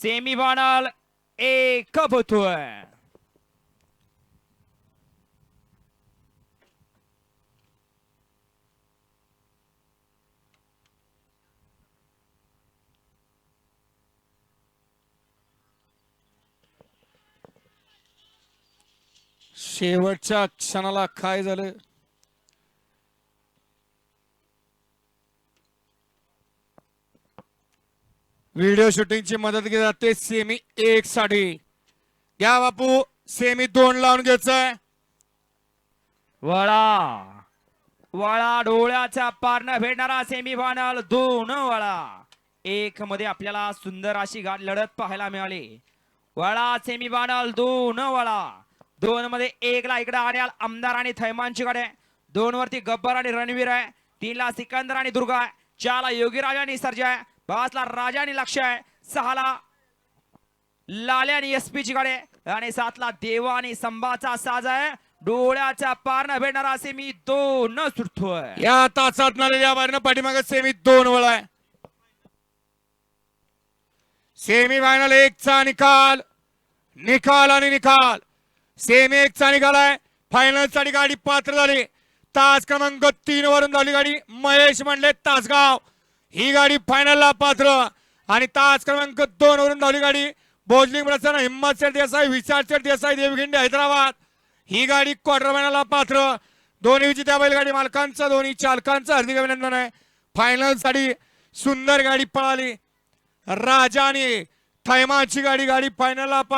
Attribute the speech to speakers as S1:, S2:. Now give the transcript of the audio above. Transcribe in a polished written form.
S1: Semifinal एक होतोय.
S2: शेवटच्या क्षणाला काय झालं? व्हिडिओ शूटिंगची मदत घेतली जाते सेमी 1 साठी. घ्या बापू, सेमी 2 लावून घ्यायचंय.
S1: वळा वळा डोळ्याच्या पारनं भेटणारा सेमीफायनल 2 वळा 1 मध्ये आपल्याला सुंदर अशी गाठ लढत पाहायला मिळाली. वळा सेमीफायनल 2 वळा 2 मध्ये 1 ला इकडे आर्याल आमदार आणि थैमानची गाडी आहे. 2 वरती गब्बर आणि रणवीर आहे. 3 ला सिकंदर आणि दुर्गा आहे. 4 ला योगीराज आणि सर्जा आहे. 5 ला राजा आणि लक्ष्य आहे. 6 ला लाल्या आणि एसपी ची गाडी आहे. आणि 7 ला देवा आणि संभाचा साज आहे. डोळ्याच्या पारनं भेटणारा सेमी 2 सुटतोय.
S2: या तासात नालेल्या बाहेरनं पाठीमागे सेमी 2 वळा आहे. सेमी फायनल 1 चा निकाल, निकाल आणि निकाल. सेमी 1 चा निकाल आहे. फायनल साठी गाडी पात्र झाली. तास क्रमांक 3 वरून झाली गाडी. महेश मंडले तासगाव ही गाडी फायनलला पात्र. आणि तास क्रमांक 2 वरून झाली गाडी भोजलिंग प्रसन्न हिम्मत शेठ देसाई, विशाल शेठ देसाई, देवगिंडी हैदराबाद ही गाडी क्वार्टर फायनलला पात्र. दोन्ही विजेत्या बैलगाडी मालकांचं, दोन्ही चालकांचं हार्दिक अभिनंदन आहे. फायनल साठी सुंदर गाडी पळाली. राजा आणि थैमानची गाडी फायनलला पात्र.